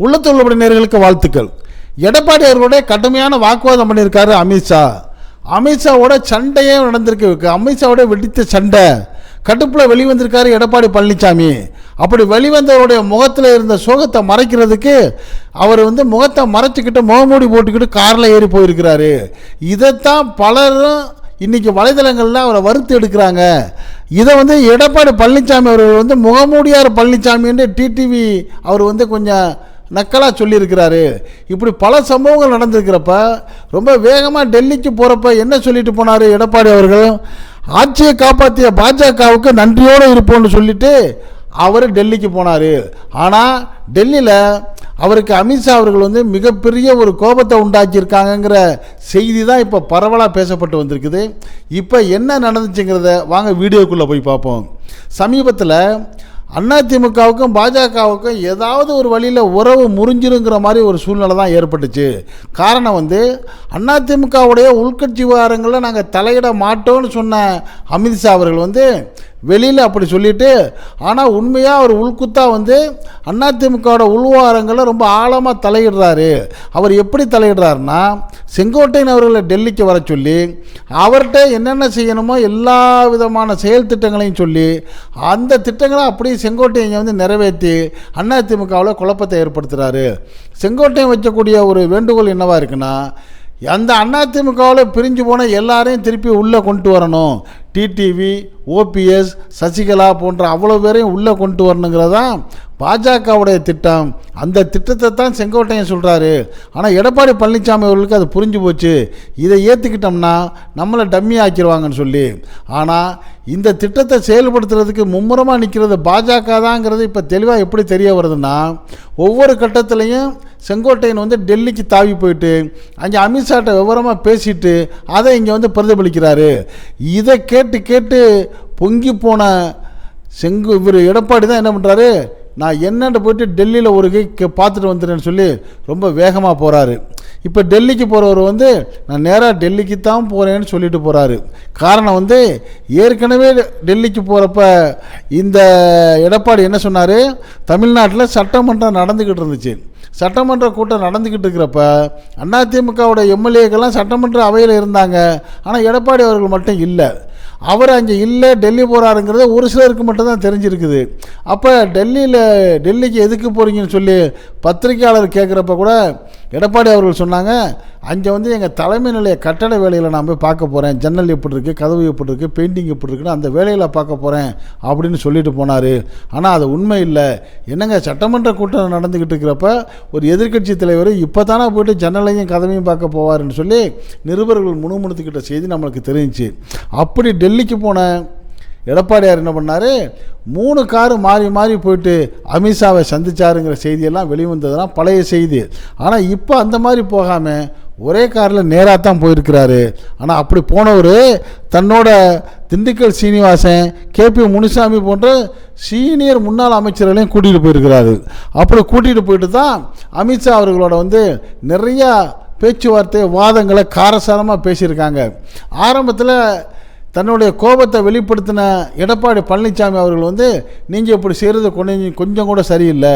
உள்ளத்தில் உள்ளபடி நேயர்களுக்கு வாழ்த்துக்கள். எடப்பாடி அவர்களுடைய கடுமையான வாக்குவாதம் பண்ணியிருக்காரு அமித்ஷா. அமித்ஷாவோட சண்டையே நடந்திருக்கு. அமித்ஷாவோட வெடித்த சண்டை கடுப்பில் வெளிவந்திருக்காரு எடப்பாடி பழனிசாமி. அப்படி வெளிவந்தவருடைய முகத்தில் இருந்த சோகத்தை மறைக்கிறதுக்கு அவர் முகத்தை மறைச்சிக்கிட்டு முகமூடி போட்டுக்கிட்டு காரில் ஏறி போயிருக்கிறாரு. இதைத்தான் பலரும் இன்றைக்கி வலைதளங்களில் அவரை வறுத்து எடுக்கிறாங்க. இதை எடப்பாடி பழனிசாமி அவர்கள் முகமூடியார் பழனிசாமி என்று டிடிவி அவர் கொஞ்சம் நக்கலாக சொல்லியிருக்கிறாரு. இப்படி பல சம்பவங்கள் நடந்திருக்கிறப்ப ரொம்ப வேகமாக டெல்லிக்கு போகிறப்ப என்ன சொல்லிட்டு போனார் எடப்பாடி அவர்கள்? ஆட்சியை காப்பாற்றிய பாஜகவுக்கு நன்றியோடு இருப்போம்னு சொல்லிட்டு அவர் டெல்லிக்கு போனார். ஆனால் டெல்லியில் அவருக்கு அமித்ஷா அவர்கள் மிகப்பெரிய ஒரு கோபத்தை உண்டாக்கியிருக்காங்கங்கிற செய்தி தான் இப்போ பரவலாக பேசப்பட்டு வந்திருக்குது. இப்போ என்ன நடந்துச்சுங்கிறத வாங்க வீடியோக்குள்ளே போய் பார்ப்போம். சமீபத்தில் அதிமுகவுக்கும் பாஜகவுக்கும் ஏதாவது ஒரு வழியில் உறவு முறிஞ்சிருங்கிற மாதிரி ஒரு சூழ்நிலை தான் ஏற்பட்டுச்சு. காரணம் அதிமுகவுடைய உள்கட்சி விவகாரங்களில் நாங்கள் தலையிட மாட்டோம்னு சொன்ன அமித்ஷா அவர்கள் வெளியில் அப்படி சொல்லிட்டு, ஆனால் உண்மையாக அவர் உள்குத்தா அதிமுகவோட உள்விவகாரங்களில் ரொம்ப ஆழமாக தலையிடுறாரு. அவர் எப்படி தலையிடுறாருன்னா, செங்கோட்டையன் அவர்களை டெல்லிக்கு வர சொல்லி அவர்கிட்ட என்னென்ன செய்யணுமோ எல்லா விதமான செயல் திட்டங்களையும் சொல்லி அந்த திட்டங்களை அப்படியே செங்கோட்டையன் நிறைவேற்றி அதிமுகவில் குழப்பத்தை ஏற்படுத்துகிறாரு. செங்கோட்டையன் வைக்கக்கூடிய ஒரு வேண்டுகோள் என்னவாக இருக்குன்னா, அந்த அதிமுகவில் பிரிஞ்சு போன எல்லாரையும் திருப்பி உள்ளே கொண்டு வரணும். டிடிவி, ஓபிஎஸ், சசிகலா போன்ற அவ்வளோ பேரையும் உள்ளே கொண்டு வரணுங்கிறதான் பாஜகவுடைய திட்டம். அந்த திட்டத்தை தான் செங்கோட்டையன் சொல்கிறாரு. ஆனால் எடப்பாடி பழனிசாமி அவர்களுக்கு அது புரிஞ்சு போச்சு. இதை ஏற்றுக்கிட்டோம்னா நம்மளை டம்மி ஆக்கிடுவாங்கன்னு சொல்லி. ஆனால் இந்த திட்டத்தை செயல்படுத்துறதுக்கு மும்முரமாக நிற்கிறது பாஜக தாங்கிறது இப்போ தெளிவாக எப்படி தெரிய வருதுன்னா, ஒவ்வொரு கட்டத்திலையும் செங்கோட்டையன் டெல்லிக்கு தாவி போயிட்டு அங்கே அமித்ஷாட்ட விவரமாக பேசிட்டு அதை இங்கே பிரதிபலிக்கிறாரு. இதை கேட்டு கேட்டு பொங்கி போன இவர் எடப்பாடி தான் என்ன பண்ணுறாரு, நான் என்னென்னு போயிட்டு டெல்லியில் ஒரு கை பார்த்துட்டு வந்துடுறேன்னு சொல்லி ரொம்ப வேகமாக போகிறாரு. இப்போ டெல்லிக்கு போகிறவர் நான் நேராக டெல்லிக்கு தான் போகிறேன்னு சொல்லிட்டு போகிறாரு. காரணம் ஏற்கனவே டெல்லிக்கு போகிறப்ப இந்த எடப்பாடி என்ன சொன்னார், தமிழ்நாட்டில் சட்டமன்றம் நடந்துக்கிட்டு இருந்துச்சு. சட்டமன்ற கூட்டம் நடந்துக்கிட்டு இருக்கிறப்ப அதிமுகவோட எம்எல்ஏக்கெல்லாம் சட்டமன்ற அவையில் இருந்தாங்க. ஆனால் எடப்பாடி அவர்கள் மட்டும் இல்லை. அவர் அங்கே இல்லை, டெல்லி போகிறாருங்கிறத ஒரு சிலருக்கு மட்டும்தான் தெரிஞ்சிருக்குது. அப்போ டெல்லிக்கு எதுக்கு போகிறீங்கன்னு சொல்லி பத்திரிகையாளர் கேட்குறப்ப கூட எடப்பாடி அவர்கள் சொன்னாங்க, அங்கே எங்கள் தலைமை நிலைய கட்டட வேலையில் நான் போய் பார்க்க போகிறேன். ஜன்னல் எப்படி இருக்குது, கதவு எப்படி இருக்குது, பெயிண்டிங் எப்படி இருக்குன்னு அந்த வேலையில் பார்க்க போகிறேன் அப்படின்னு சொல்லிட்டு போனார். ஆனால் அது உண்மை இல்லை. என்னங்க, சட்டமன்ற கூட்டம் நடந்துக்கிட்டு இருக்கிறப்ப ஒரு எதிர்க்கட்சி தலைவர் இப்போ தானே போய்ட்டு ஜன்னலையும் கதவையும் பார்க்க போவார்னு சொல்லி நிருபர்கள் முணுமுணுத்துக்கிட்ட செய்தி நம்மளுக்கு தெரிஞ்சிச்சு. அப்படி டெல்லிக்கு போன எடப்பாடியார் என்ன பண்ணார், 3 காரு மாறி மாறி போயிட்டு அமித்ஷாவை சந்திச்சாருங்கிற செய்தியெல்லாம் வெளிவந்ததுலாம் பழைய செய்தி. ஆனால் இப்போ அந்த மாதிரி போகாமல் ஒரே காரில் நேராக தான் போயிருக்கிறாரு. ஆனால் அப்படி போனவர் தன்னோட திண்டுக்கல் சீனிவாசன், கேபி முனுசாமி போன்ற சீனியர் முன்னாள் அமைச்சர்களையும் கூட்டிகிட்டு போயிருக்கிறாரு. அப்படி கூட்டிகிட்டு போயிட்டு தான் அமித்ஷா அவர்களோட நிறையா பேச்சுவார்த்தை வாதங்களை காரசாரமாக பேசியிருக்காங்க. ஆரம்பத்தில் தன்னுடைய கோபத்தை வெளிப்படுத்தின எடப்பாடி பழனிசாமி அவர்கள் நீங்கள் இப்படி செய்கிறது கொஞ்சம் கூட சரியில்லை.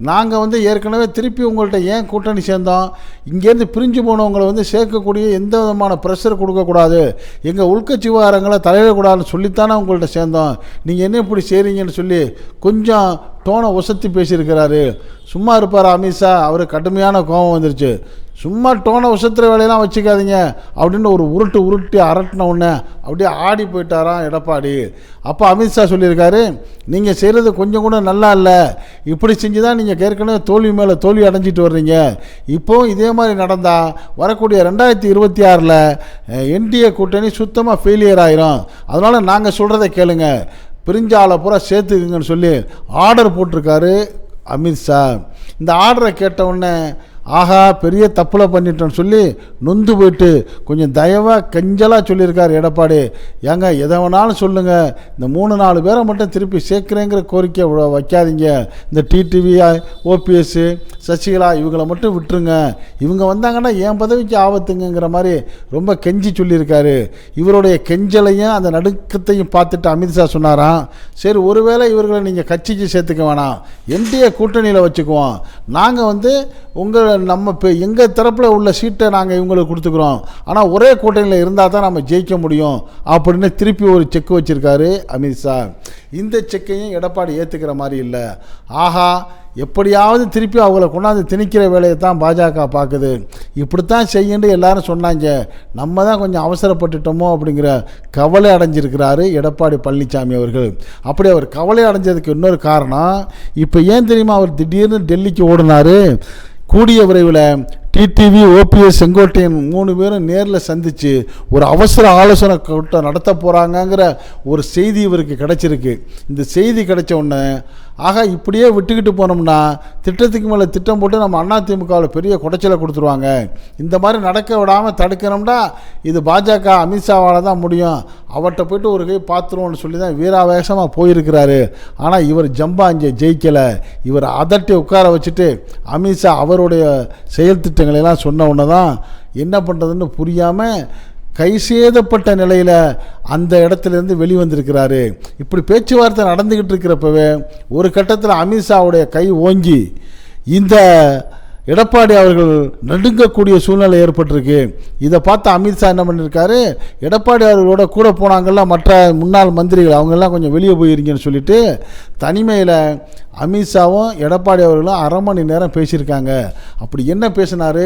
நாங்கள் ஏற்கனவே திருப்பி உங்கள்கிட்ட ஏன் கூட்டணி சேர்ந்தோம், இங்கேருந்து பிரிஞ்சு போனவங்களை சேர்க்கக்கூடிய எந்த விதமான ப்ரெஷர் கொடுக்கக்கூடாது, எங்கள் உள்கட்சி விவகாரங்களை தலையிடக்கூடாதுன்னு சொல்லித்தானே உங்கள்கிட்ட சேர்ந்தோம், நீங்கள் என்ன இப்படி செய்கிறீங்கன்னு சொல்லி கொஞ்சம் டோனை ஒசத்தி பேசியிருக்கிறாரு. சும்மா இருப்பார் அமித்ஷா, அவருக்கு கடுமையான கோபம் வந்துருச்சு. சும்மா டோனை உசத்துற வேலையெல்லாம் வச்சுக்காதீங்க அப்படின்னு ஒரு உருட்டி அரட்டின உடனே அப்படியே ஆடி போயிட்டாராம் எடப்பாடி. அப்போ அமித்ஷா சொல்லியிருக்காரு, நீங்கள் செய்கிறது கொஞ்சம் கூட நல்லா இல்லை, இப்படி செஞ்சு தான் நீங்கள் ஏற்கனவே தோல்வி மேலே தோல்வி அடைஞ்சிட்டு வர்றீங்க. இப்போது இதே மாதிரி நடந்தால் வரக்கூடிய 2026 என்டிஏ கூட்டணி சுத்தமாக ஃபெயிலியர் ஆயிரும். அதனால் நாங்கள் சொல்கிறத கேளுங்க, பிரிஞ்ச ஆளை பூரா சேர்த்துக்குங்கன்னு சொல்லி ஆர்டர் போட்டிருக்காரு அமித்ஷா. இந்த ஆர்டரை கேட்டவுடனே ஆகா பெரிய தப்பில் பண்ணிட்டோன்னு சொல்லி நொந்து போயிட்டு கொஞ்சம் தயவாக கெஞ்சலாக சொல்லியிருக்கார் எடப்பாடி. ஏங்க எதை வேணாலும் சொல்லுங்கள், இந்த 3-4 பேரை மட்டும் திருப்பி சேர்க்குறேங்கிற கோரிக்கை வைக்காதீங்க. இந்த டிடிவி, ஓபிஎஸ், சசிகலா இவங்களை மட்டும் விட்டுருங்க, இவங்க வந்தாங்கன்னா என் பதவிக்கு ஆபத்துங்கிற மாதிரி ரொம்ப கெஞ்சி சொல்லியிருக்காரு. இவருடைய கெஞ்சலையும் அந்த நடுக்கத்தையும் பார்த்துட்டு அமித்ஷா சொன்னாராம், சரி ஒருவேளை இவர்களை நீங்கள் கட்சிக்கு சேர்த்துக்க வேணாம், என்டிஏ கூட்டணியில் வச்சுக்குவோம், நாங்கள் நம்ம இப்போ எங்கள் தரப்பில் உள்ள சீட்டை நாங்கள் இவங்களுக்கு கொடுத்துக்குறோம், ஆனால் ஒரே கூட்டணியில் இருந்தால் தான் நம்ம ஜெயிக்க முடியும் அப்படின்னு திருப்பி ஒரு செக் வச்சுருக்காரு அமித்ஷா. இந்த செக்கையும் எடப்பாடி ஏற்றுக்கிற மாதிரி இல்லை. ஆஹா எப்படியாவது திருப்பி அவங்கள கொண்டாந்து திணிக்கிற வேலையை தான் பாஜக பார்க்குது. இப்படித்தான் செய்யுன்னு எல்லாரும் சொன்னாங்க, நம்ம தான் கொஞ்சம் அவசரப்பட்டுட்டோமோ அப்படிங்கிற கவலை அடைஞ்சிருக்கிறாரு எடப்பாடி பழனிசாமி அவர்கள். அப்படி அவர் கவலை அடைஞ்சதுக்கு இன்னொரு காரணம், இப்போ ஏன் தெரியுமா அவர் திடீர்னு டெல்லிக்கு ஓடினார்? கூடிய விரைவில் டிடிவி, ஓபிஎஸ், செங்கோட்டையன் 3 பேரும் நேரில் சந்தித்து ஒரு அவசர ஆலோசனை கூட்டம் நடத்த போகிறாங்கங்கிற ஒரு செய்தி இவருக்கு கிடச்சிருக்கு. இந்த செய்தி கிடைச்ச உடனே ஆக இப்படியே விட்டுக்கிட்டு போனோம்னா திட்டத்துக்கு மேலே திட்டம் போட்டு நம்ம அதிமுகவில் பெரிய குடைச்சலை கொடுத்துருவாங்க, இந்த மாதிரி நடக்க விடாமல் தடுக்கணும்னா இது பாஜக அமித்ஷாவால் தான் முடியும், அவர்கிட்ட போய்ட்டு ஒரு கை பார்த்துருவோம்னு சொல்லி தான் வீராவேசமாக போயிருக்கிறாரு. ஆனால் இவர் ஜம்பா அங்கே ஜெயிக்கலை. இவர் அதட்டி உட்கார வச்சுட்டு அமித்ஷா அவருடைய செயல் திட்டங்களெல்லாம் சொன்ன உடனே தான் என்ன பண்ணுறதுன்னு புரியாமல் கைசேதப்பட்ட நிலையில் அந்த இடத்துலேருந்து வெளிவந்திருக்கிறாரு. இப்படி பேச்சுவார்த்தை நடந்துக்கிட்டு இருக்கிறப்பவே ஒரு கட்டத்தில் அமித்ஷாவுடைய கை ஓங்கி இந்த எடப்பாடி அவர்கள் நடுங்கக்கூடிய சூழ்நிலை ஏற்பட்டிருக்கு. இதை பார்த்து அமித்ஷா என்ன பண்ணியிருக்காரு, எடப்பாடி அவர்களோட கூட போனாங்கள்ல மற்ற முன்னாள் மந்திரிகள் அவங்கெல்லாம் கொஞ்சம் வெளியே போயிருங்கன்னு சொல்லிட்டு தனிமையில் அமித்ஷாவும் எடப்பாடி அவர்களும் 1/2 மணி நேரம் பேசியிருக்காங்க. அப்படி என்ன பேசினார்,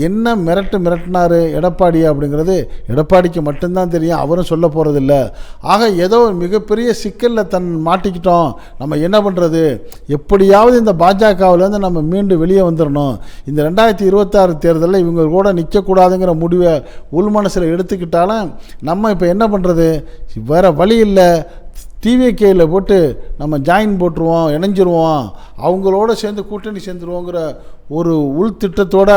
என்ன மிரட்டினார் எடப்பாடி அப்படிங்கிறது எடப்பாடிக்கு மட்டும்தான் தெரியும், அவரும் சொல்ல போகிறதில்ல. ஆக ஏதோ மிகப்பெரிய சிக்கலில் மாட்டிக்கிட்டோம், நம்ம என்ன பண்ணுறது, எப்படியாவது இந்த பாஜகவிலேருந்து நம்ம மீண்டு வெளியே வந்துடணும், இந்த 2026 தேர்தலில் இவங்க கூட நிற்கக்கூடாதுங்கிற முடிவை உள் மனசில் எடுத்துக்கிட்டாலும் நம்ம இப்போ என்ன பண்ணுறது, வேறு வழி இல்லை, டிவிகேயில் போட்டு நம்ம ஜாயின் போட்டுருவோம், இணைஞ்சிருவோம், அவங்களோட சேர்ந்து கூட்டணி சேர்ந்துருவோங்கிற ஒரு உள் திட்டத்தோட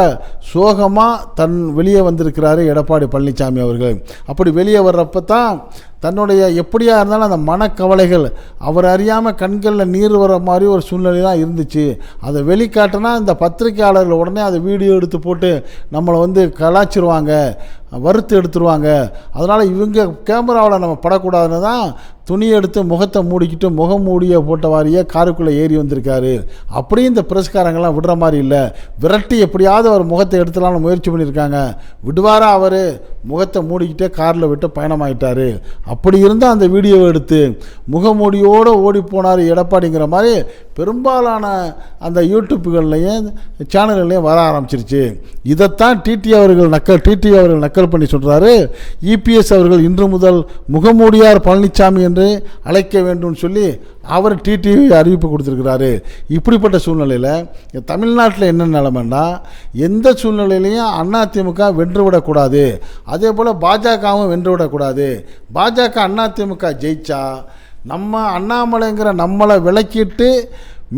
சோகமாக வெளியே வந்திருக்கிறாரு எடப்பாடி பழனிசாமி அவர்கள். அப்படி வெளியே வர்றப்ப தான் தன்னுடைய எப்படியா இருந்தாலும் அந்த மனக்கவலைகள் அவர் அறியாமல் கண்களில் நீர் வர மாதிரி ஒரு சூழ்நிலை தான் இருந்துச்சு. அதை வெளிக்காட்டினா இந்த பத்திரிகையாளர்கள் உடனே அதை வீடியோ எடுத்து போட்டு நம்மளை கலாச்சிருவாங்க, வறுத்து எடுத்துருவாங்க. அதனால் இவங்க கேமராவில் நம்ம படக்கூடாதுன்னு தான் துணியை எடுத்து முகத்தை மூடிக்கிட்டு முகமூடியை போட்ட வாரியே காருக்குள்ளே ஏறி வந்திருக்காரு. அப்படியும் இந்த பிரஸ்காரங்கள்லாம் விடுற மாதிரி இல்லை, விரட்டி எப்படியாவது அவர் முகத்தை எடுத்துலான்னு முயற்சி பண்ணியிருக்காங்க. விடுவாரா அவர் முகத்தை மூடிக்கிட்டே காரில் விட்டு பயணமாயிட்டார். அப்படி இருந்தால் அந்த வீடியோவை எடுத்து முகமூடியோடு ஓடி போனார் எடப்பாடிங்கிற மாதிரி பெரும்பாலான அந்த யூடியூப்புகள்லையும் சேனல்கள்லையும் வர ஆரம்பிச்சிருச்சு. இதைத்தான் டிடிவி அவர்கள் நக்கல் பண்ணி சொல்கிறாரு. இபிஎஸ் அவர்கள் இன்று முதல் முகமூடியார் பழனிசாமி என்று அழைக்க வேண்டும் சொல்லி அவர் டிடிவி அறிவிப்பு கொடுத்துருக்கிறாரு. இப்படிப்பட்ட சூழ்நிலையில் தமிழ்நாட்டில் என்ன நிலைமைன்னா, எந்த சூழ்நிலையிலையும் அதிமுக வென்றுவிடக்கூடாது, அதே போல் பாஜகவும் வென்றுவிடக்கூடாது. பாஜக அதிமுக ஜெயிச்சா நம்ம அண்ணாமலைங்கிற நம்மளை விலக்கிட்டு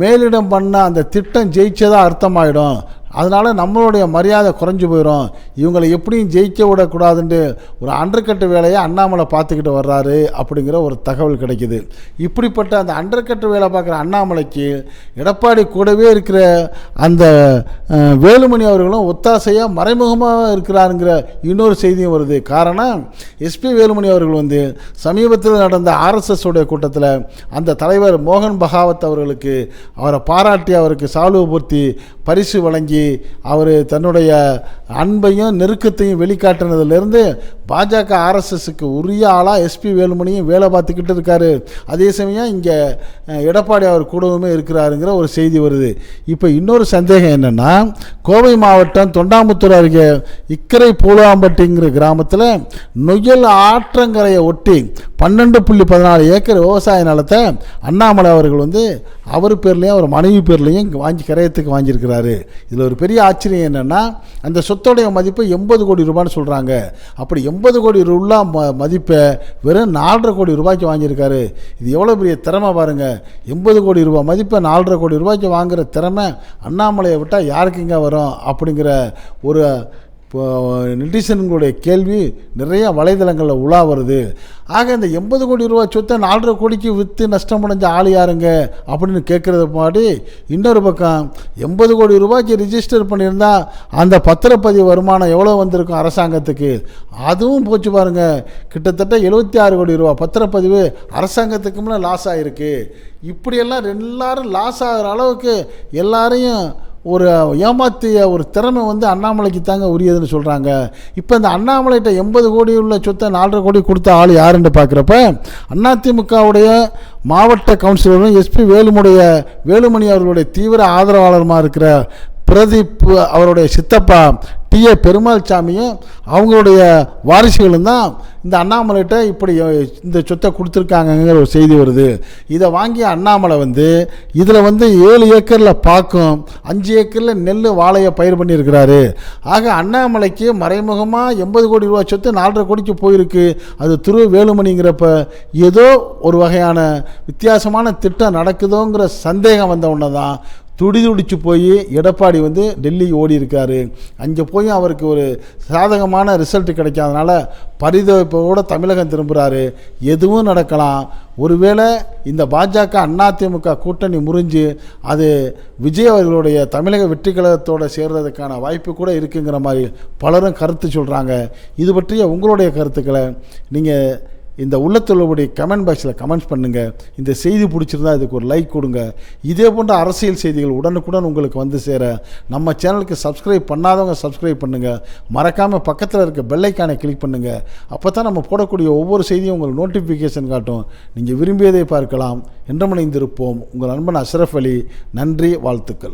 மேலிடம் பண்ண அந்த திட்டம் ஜெயிச்சதாக அர்த்தமாயிடும். அதனால் நம்மளுடைய மரியாதை குறைஞ்சி போயிடும். இவங்களை எப்படியும் ஜெயிக்க விடக்கூடாதுன்ட்டு ஒரு அண்டர்கட்டு வேலையை அண்ணாமலை பார்த்துக்கிட்டு வர்றாரு அப்படிங்கிற ஒரு தகவல் கிடைக்கிது. இப்படிப்பட்ட அந்த அண்டர்கட்டு வேலை பார்க்குற அண்ணாமலைக்கு எடப்பாடி கூடவே இருக்கிற அந்த வேலுமணி அவர்களும் ஒத்தாசையாக மறைமுகமாக இருக்கிறாருங்கிற இன்னொரு செய்தியும் வருது. காரணம், எஸ்பி வேலுமணி அவர்கள் சமீபத்தில் நடந்த ஆர்எஸ்எஸ் உடைய கூட்டத்தில் அந்த தலைவர் மோகன் பகாவத் அவர்களுக்கு அவரை பாராட்டி அவருக்கு சால்வை போர்த்தி பரிசு வழங்கி அவர் தன்னுடைய அன்பையும் நெருக்கத்தையும் வெளிக்காட்டினதுலேருந்து பாஜக ஆர்எஸ்எஸ்க்கு உரிய ஆளாக எஸ்பி வேலுமணியும் வேலை பார்த்துக்கிட்டு இருக்காரு. அதே சமயம் இங்கே எடப்பாடி அவர் கூடவுமே இருக்கிறாருங்கிற ஒரு செய்தி வருது. இப்போ இன்னொரு சந்தேகம் என்னென்னா, கோவை மாவட்டம் தொண்டாமுத்தூர் அருகே இக்கரை பூலாம்பட்டிங்கிற கிராமத்தில் நொய்யல் ஆற்றங்கரையை ஒட்டி 12.14 ஏக்கர் விவசாய நிலத்தை அண்ணாமலை அவர்கள் அவர் பேர்லேயும் அவர் மனைவி பேர்லேயும் கிரயத்துக்கு வாங்கியிருக்கிறாரு. இதில் ஒரு ஒரு பெரிய ஆச்சரியம் என்னென்னா, அந்த சொத்தோடைய மதிப்பு 80 கோடி ரூபான்னு சொல்கிறாங்க. அப்படி 80 கோடி ரூபா மதிப்பை வெறும் 4.5 கோடி ரூபாய்க்கு வாங்கியிருக்காரு. இது எவ்வளோ பெரிய திறமை பாருங்கள். 80 கோடி ரூபா மதிப்பை 4.5 கோடி ரூபாய்க்கு வாங்குகிற திறமை அண்ணாமலையை விட்டால் யாருக்குங்க வரும் அப்படிங்கிற ஒரு நெட்டிசன்களுடைய கேள்வி நிறைய வலைதளங்களில் உலா வருது. ஆக இந்த 80 கோடி ரூபா சொத்தை 4.5 கோடிக்கு விற்று நஷ்டம் அடைஞ்ச ஆள் யாருங்க அப்படின்னு கேட்குறது மாதிரி, இன்னொரு பக்கம் 80 கோடி ரூபாய்க்கு ரிஜிஸ்டர் பண்ணியிருந்தால் அந்த பத்திரப்பதிவு வருமானம் எவ்வளோ வந்திருக்கும் அரசாங்கத்துக்கு, அதுவும் போச்சு பாருங்கள். கிட்டத்தட்ட 76 கோடி ரூபா பத்திரப்பதிவு அரசாங்கத்துக்குமே லாஸ் ஆகிருக்கு. இப்படியெல்லாம் எல்லாரும் லாஸ் ஆகிற அளவுக்கு எல்லாரையும் ஒரு ஏமாற்றிய ஒரு திறமை அண்ணாமலைக்கு தாங்க உரியதுன்னு சொல்கிறாங்க. இப்போ இந்த அண்ணாமலைகிட்ட 80 கோடி உள்ள சொத்தை 4.5 கோடி கொடுத்த ஆள் யாருன்னு பார்க்குறப்ப, அதிமுகவுடைய மாவட்ட கவுன்சிலரும் எஸ்பி வேலுமணி அவர்களுடைய தீவிர ஆதரவாளருமாக இருக்கிற பிரதீப் அவருடைய சித்தப்பா டி.ஏ. பெருமாள் சாமியும் அவங்களுடைய வாரிசுகளும் தான் இந்த அண்ணாமலைகிட்ட இப்படி இந்த சொத்தை கொடுத்துருக்காங்கங்கிற ஒரு செய்தி வருது. இதை வாங்கி அண்ணாமலை இதில் 7 ஏக்கரில் பாக்கும், 5 ஏக்கரில் நெல் வாழையை பயிர் பண்ணியிருக்கிறாரு. ஆக அண்ணாமலைக்கு மறைமுகமாக 80 கோடி ரூபா சொத்து 4.5 கோடிக்கு போயிருக்கு. அது திரு வேலுமணிங்கிறப்ப ஏதோ ஒரு வகையான வித்தியாசமான திட்டம் நடக்குதோங்கிற சந்தேகம் வந்த உடனே தான் துடிச்சு போய் எடப்பாடி டெல்லி ஓடி இருக்காரு. அங்கே போய் அவருக்கு ஒரு சாதகமான ரிசல்ட் கிடைக்காதனால பரிதவிப்போடு தமிழகம் திரும்புகிறாரு. எதுவும் நடக்கலாம். ஒருவேளை இந்த பாஜக அதிமுக கூட்டணி முறிஞ்சு அது விஜய் அவர்களுடைய தமிழக வெற்றி கழகத்தோடு சேர்றதுக்கான வாய்ப்பு கூட இருக்குங்கிற மாதிரி பலரும் கருத்து சொல்கிறாங்க. இது பற்றிய உங்களுடைய கருத்துக்களை நீங்கள் இந்த உள்ளத்துள்ளபடி கமெண்ட் பாக்ஸில் கமெண்ட்ஸ் பண்ணுங்கள். இந்த செய்தி பிடிச்சிருந்தா இதுக்கு ஒரு லைக் கொடுங்க. இதே போன்ற அரசியல் செய்திகள் உடனுக்குடன் உங்களுக்கு சேர நம்ம சேனலுக்கு சப்ஸ்கிரைப் பண்ணாதவங்க சப்ஸ்கிரைப் பண்ணுங்கள். மறக்காமல் பக்கத்தில் இருக்க பெல் ஐக்கானை கிளிக் பண்ணுங்கள். அப்போ தான் நம்ம போடக்கூடிய ஒவ்வொரு செய்தியும் உங்களுக்கு நோட்டிஃபிகேஷன் காட்டும். நீங்கள் விரும்பியதை பார்க்கலாம். என்றும் இணைந்திருப்போம். உங்கள் நண்பன் அஷ்ரஃப் அலி. நன்றி, வாழ்த்துக்கள்.